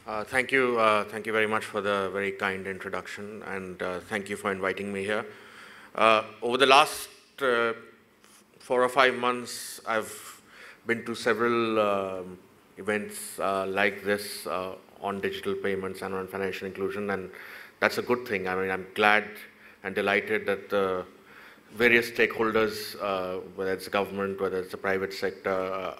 Thank you very much for the very kind introduction, and thank you for inviting me here. Over the last 4 or 5 months, I've been to several events like this on digital payments and on financial inclusion, and that's a good thing. I mean, I'm glad and delighted that the various stakeholders, whether it's the government, whether it's the private sector,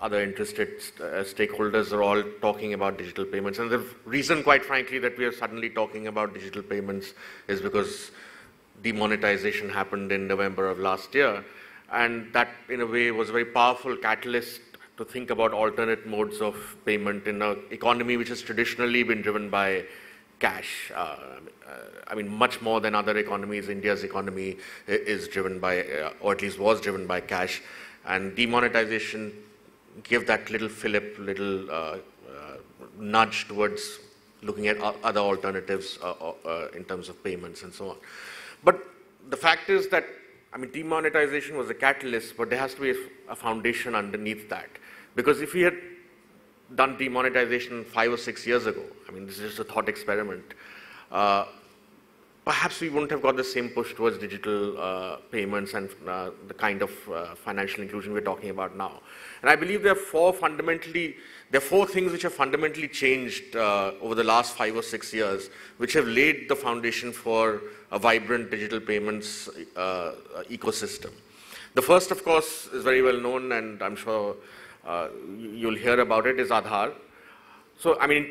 other interested stakeholders are all talking about digital payments. And the reason, quite frankly, that we are suddenly talking about digital payments is because demonetization happened in November of last year. And that, in a way, was a very powerful catalyst to think about alternate modes of payment in an economy which has traditionally been driven by cash. I mean, much more than other economies, India's economy is driven by, or at least was driven by cash. And demonetization give that little fillip, little nudge towards looking at other alternatives in terms of payments and so on. But the fact is that, I mean, demonetization was a catalyst, but there has to be a foundation underneath that. Because if we had done demonetization 5 or 6 years ago, I mean, this is just a thought experiment, perhaps we wouldn't have got the same push towards digital payments and the kind of financial inclusion we're talking about now. And I believe there are four things which have fundamentally changed over the last 5 or 6 years, which have laid the foundation for a vibrant digital payments ecosystem. The first, of course, is very well known, and I'm sure you'll hear about it, is Aadhaar. So, I mean,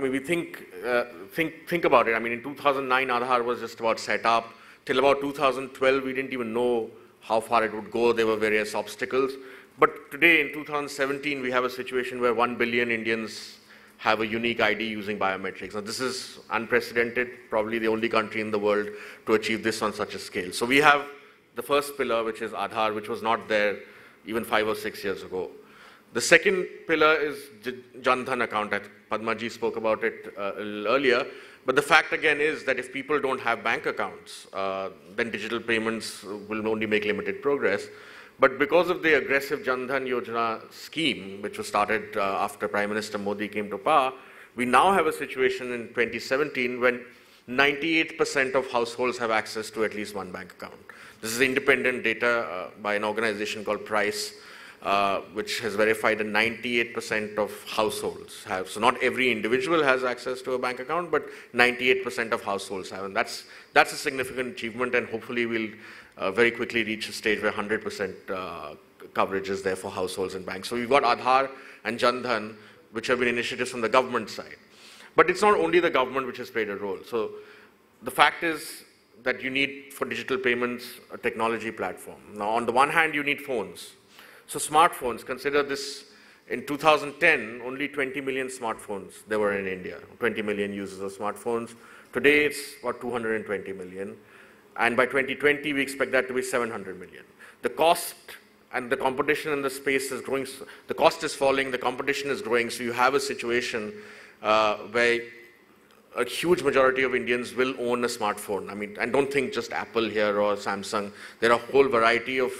we think about it. I mean, in 2009, Aadhaar was just about set up. Till about 2012, we didn't even know how far it would go. There were various obstacles. But today, in 2017, we have a situation where 1 billion Indians have a unique ID using biometrics. Now, this is unprecedented, probably the only country in the world to achieve this on such a scale. So we have the first pillar, which is Aadhaar, which was not there even 5 or 6 years ago. The second pillar is Jan Dhan account. Padma ji spoke about it a little earlier. But the fact again is that if people don't have bank accounts, then digital payments will only make limited progress. But because of the aggressive Jan Dhan Yojana scheme, which was started after Prime Minister Modi came to power, we now have a situation in 2017 when 98% of households have access to at least one bank account. This is independent data by an organization called Price, which has verified that 98% of households have. So not every individual has access to a bank account, but 98% of households have. And that's a significant achievement, and hopefully we'll very quickly reach a stage where 100% coverage is there for households and banks. So we've got Aadhaar and Jan Dhan, which have been initiatives from the government side. But it's not only the government which has played a role. So the fact is that you need, for digital payments, a technology platform. Now, on the one hand, you need phones. So smartphones, consider this, in 2010, only 20 million smartphones there were in India, 20 million users of smartphones. Today, it's about 220 million. And by 2020, we expect that to be 700 million. The cost and the competition in the space is growing. The cost is falling, the competition is growing. So you have a situation where a huge majority of Indians will own a smartphone. I mean, and don't think just Apple here or Samsung. There are a whole variety of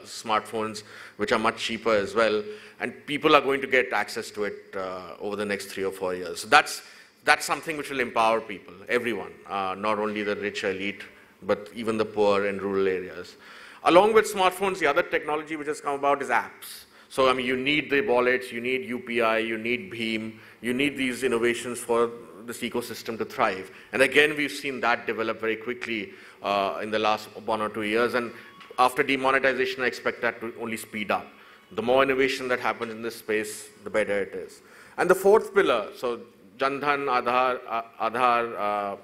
smartphones which are much cheaper as well. And people are going to get access to it over the next 3 or 4 years. So that's something which will empower people, everyone, not only the rich elite, but even the poor in rural areas. Along with smartphones, the other technology which has come about is apps. So, I mean, you need the wallets, you need UPI, you need Bheem, you need these innovations for this ecosystem to thrive. And again, we've seen that develop very quickly in the last 1 or 2 years. And after demonetization, I expect that to only speed up. The more innovation that happens in this space, the better it is. And the fourth pillar, so Jan Dhan, Aadhaar,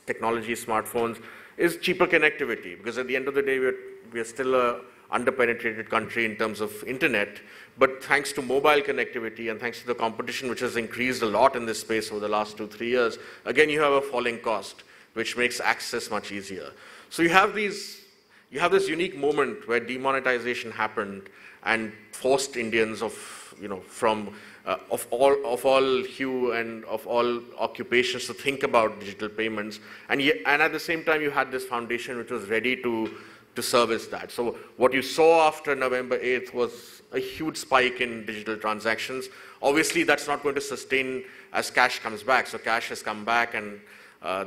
technology, smartphones, is cheaper connectivity, because at the end of the day, we are still a underpenetrated country in terms of internet, but thanks to mobile connectivity and thanks to the competition which has increased a lot in this space over the last 2-3 years, again you have a falling cost, which makes access much easier. So you have this unique moment where demonetization happened and forced Indians of all hue and of all occupations to think about digital payments, and at the same time you had this foundation which was ready to to service that. So what you saw after November 8th was a huge spike in digital transactions. Obviously, that's not going to sustain as cash comes back. So cash has come back, and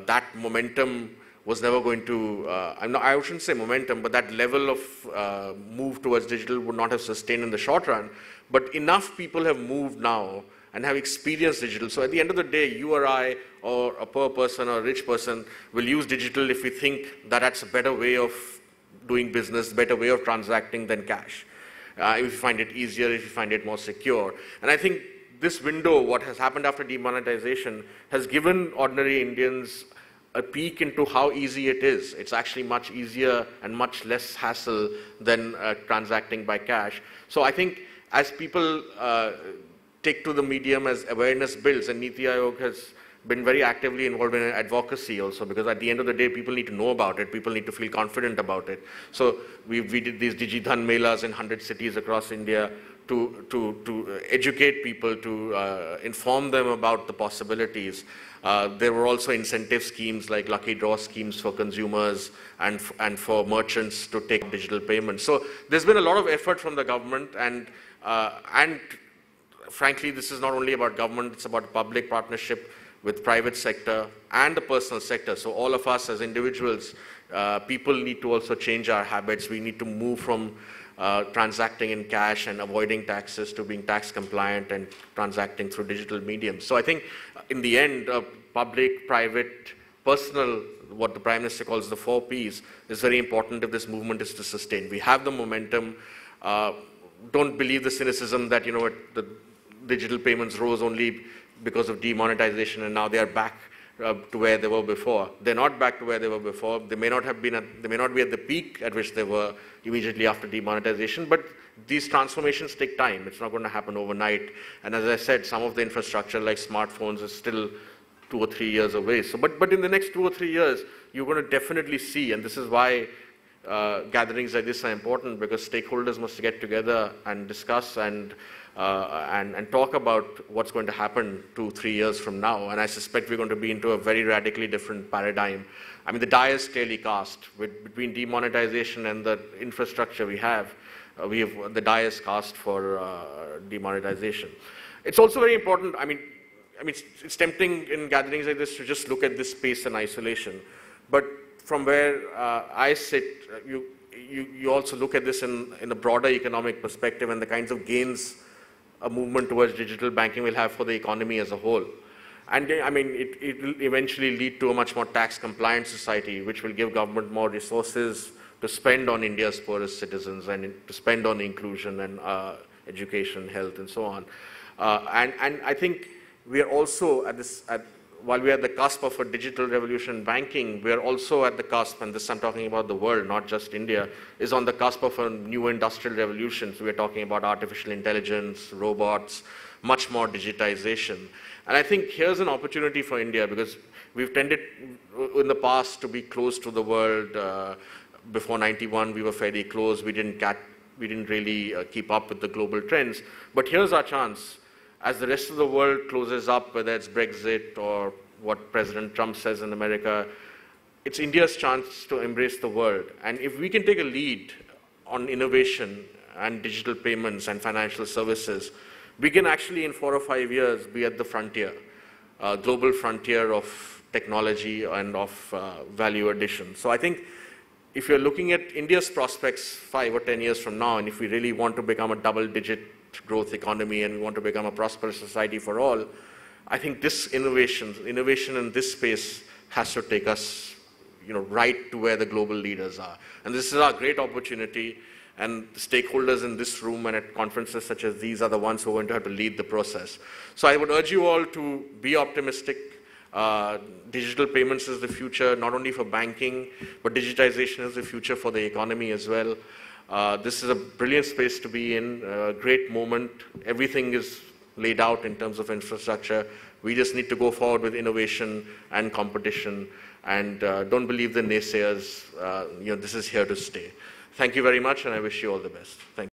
that momentum was never going to, I shouldn't say momentum, but that level of move towards digital would not have sustained in the short run. But enough people have moved now and have experienced digital. So at the end of the day, you or I, or a poor person or a rich person, will use digital if we think that that's a better way of doing business, better way of transacting than cash. If you find it easier, if you find it more secure. And I think this window, what has happened after demonetization, has given ordinary Indians a peek into how easy it is. It's actually much easier and much less hassle than transacting by cash. So I think as people take to the medium, as awareness builds, and NITI Aayog has been very actively involved in advocacy also, because at the end of the day, people need to know about it, people need to feel confident about it. So we did these Digidhan Melas in 100 cities across India to educate people, to inform them about the possibilities. There were also incentive schemes like lucky draw schemes for consumers and for merchants to take digital payments. So there's been a lot of effort from the government, and frankly, this is not only about government, it's about public partnership with private sector and the personal sector. So all of us as individuals, people need to also change our habits. We need to move from transacting in cash and avoiding taxes to being tax compliant and transacting through digital mediums. So I think in the end, public, private, personal, what the Prime Minister calls the 4 Ps, is very important if this movement is to sustain. We have the momentum. Don't believe the cynicism that, the digital payments rose only because of demonetization and now they are back to where they were before. They're not back to where they were before. They may not be at the peak at which they were immediately after demonetization, but these transformations take time. It's not going to happen overnight. And as I said, some of the infrastructure like smartphones is still 2 or 3 years away. So, but in the next 2 or 3 years, you're going to definitely see, and this is why gatherings like this are important, because stakeholders must get together and discuss and talk about what's going to happen 2 or 3 years from now. And I suspect we're going to be into a very radically different paradigm. I mean, the die is clearly cast. Between demonetization and the infrastructure we have the die is cast for demonetization. It's also very important. I mean, it's tempting in gatherings like this to just look at this space in isolation. But from where I sit, you also look at this in a broader economic perspective and the kinds of gains a movement towards digital banking will have for the economy as a whole. And I mean, it will eventually lead to a much more tax-compliant society, which will give government more resources to spend on India's poorest citizens and to spend on inclusion and education, health, and so on. And I think we are also while we are at the cusp of a digital revolution in banking, we are also at the cusp, and this I'm talking about the world, not just India, is on the cusp of a new industrial revolution. So we are talking about artificial intelligence, robots, much more digitization. And I think here's an opportunity for India, because we've tended in the past to be close to the world. Before 91, we were fairly close. We didn't really keep up with the global trends. But here's our chance. As the rest of the world closes up, whether it's Brexit or what President Trump says in America, it's India's chance to embrace the world. And if we can take a lead on innovation and digital payments and financial services, we can actually in 4 or 5 years be at the frontier, global frontier of technology and of value addition. So I think if you're looking at India's prospects 5 or 10 years from now, and if we really want to become a double-digit growth economy and we want to become a prosperous society for all, I think this innovation in this space has to take us, right to where the global leaders are. And this is our great opportunity, and the stakeholders in this room and at conferences such as these are the ones who are going to have to lead the process. So I would urge you all to be optimistic. Digital payments is the future, not only for banking, but digitization is the future for the economy as well. This is a brilliant space to be in, a great moment. Everything is laid out in terms of infrastructure. We just need to go forward with innovation and competition, and don't believe the naysayers. This is here to stay. Thank you very much, and I wish you all the best. Thank you.